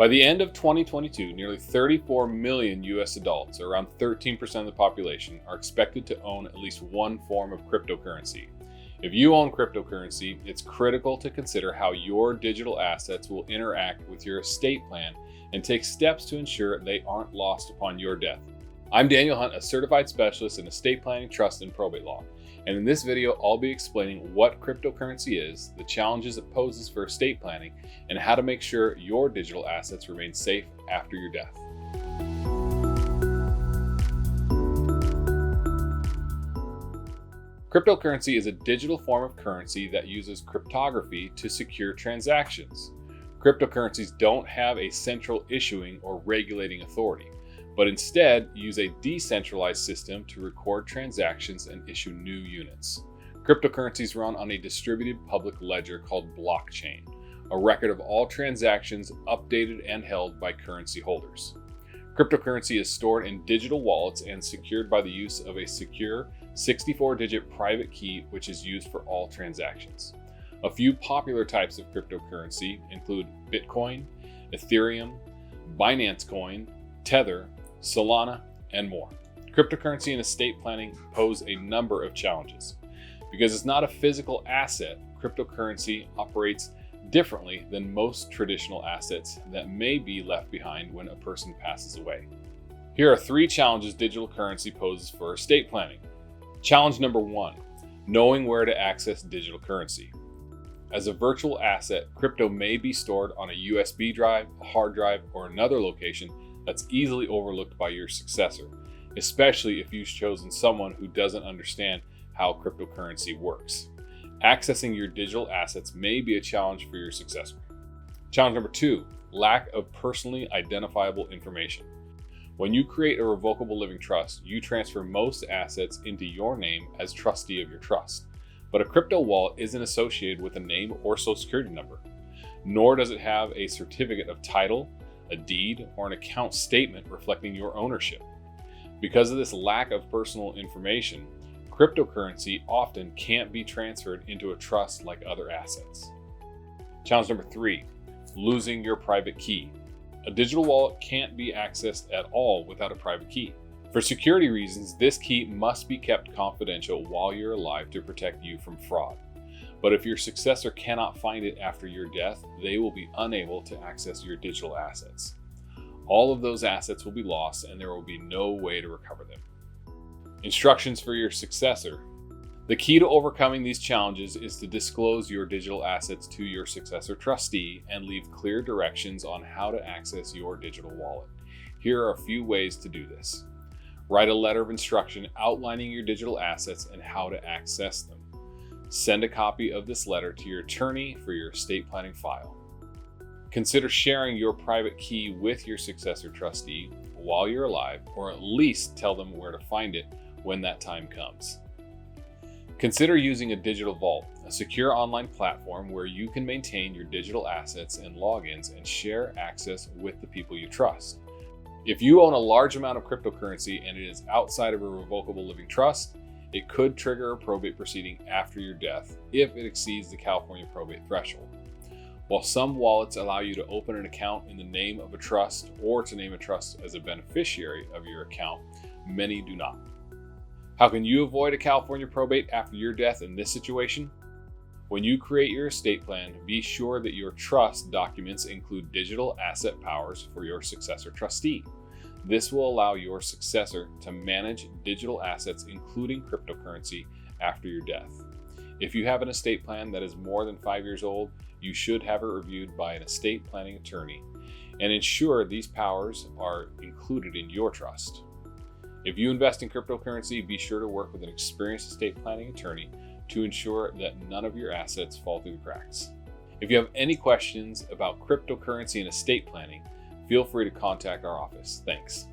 By the end of 2022, nearly 34 million US adults, or around 13% of the population, are expected to own at least one form of cryptocurrency. If you own cryptocurrency, it's critical to consider how your digital assets will interact with your estate plan and take steps to ensure they aren't lost upon your death. I'm Daniel Hunt, a certified specialist in estate planning, trust, and probate law. And in this video, I'll be explaining what cryptocurrency is, the challenges it poses for estate planning, and how to make sure your digital assets remain safe after your death. Cryptocurrency is a digital form of currency that uses cryptography to secure transactions. Cryptocurrencies don't have a central issuing or regulating authority, but instead use a decentralized system to record transactions and issue new units. Cryptocurrencies run on a distributed public ledger called blockchain, a record of all transactions updated and held by currency holders. Cryptocurrency is stored in digital wallets and secured by the use of a secure 64-digit private key, which is used for all transactions. A few popular types of cryptocurrency include Bitcoin, Ethereum, Binance Coin, Tether, Solana, and more. Cryptocurrency and estate planning pose a number of challenges. Because it's not a physical asset, cryptocurrency operates differently than most traditional assets that may be left behind when a person passes away. Here are 3 challenges digital currency poses for estate planning. Challenge number 1, knowing where to access digital currency. As a virtual asset, crypto may be stored on a USB drive, a hard drive, or another location that's easily overlooked by your successor, especially if you've chosen someone who doesn't understand how cryptocurrency works. Accessing your digital assets may be a challenge for your successor. Challenge number 2, lack of personally identifiable information. When you create a revocable living trust, you transfer most assets into your name as trustee of your trust. But a crypto wallet isn't associated with a name or social security number, nor does it have a certificate of title, a deed, or an account statement reflecting your ownership. Because of this lack of personal information, cryptocurrency often can't be transferred into a trust like other assets. Challenge number 3, losing your private key. A digital wallet can't be accessed at all without a private key. For security reasons, this key must be kept confidential while you're alive to protect you from fraud. But if your successor cannot find it after your death, they will be unable to access your digital assets. All of those assets will be lost and there will be no way to recover them. Instructions for your successor. The key to overcoming these challenges is to disclose your digital assets to your successor trustee and leave clear directions on how to access your digital wallet. Here are a few ways to do this. Write a letter of instruction outlining your digital assets and how to access them. Send a copy of this letter to your attorney for your estate planning file. Consider sharing your private key with your successor trustee while you're alive, or at least tell them where to find it when that time comes. Consider using a digital vault, a secure online platform where you can maintain your digital assets and logins and share access with the people you trust. If you own a large amount of cryptocurrency and it is outside of a revocable living trust, it could trigger a probate proceeding after your death if it exceeds the California probate threshold. While some wallets allow you to open an account in the name of a trust or to name a trust as a beneficiary of your account, many do not. How can you avoid a California probate after your death in this situation? When you create your estate plan, be sure that your trust documents include digital asset powers for your successor trustee. This will allow your successor to manage digital assets, including cryptocurrency, after your death. If you have an estate plan that is more than 5 years old, you should have it reviewed by an estate planning attorney and ensure these powers are included in your trust. If you invest in cryptocurrency, be sure to work with an experienced estate planning attorney to ensure that none of your assets fall through the cracks. If you have any questions about cryptocurrency and estate planning, feel free to contact our office. Thanks.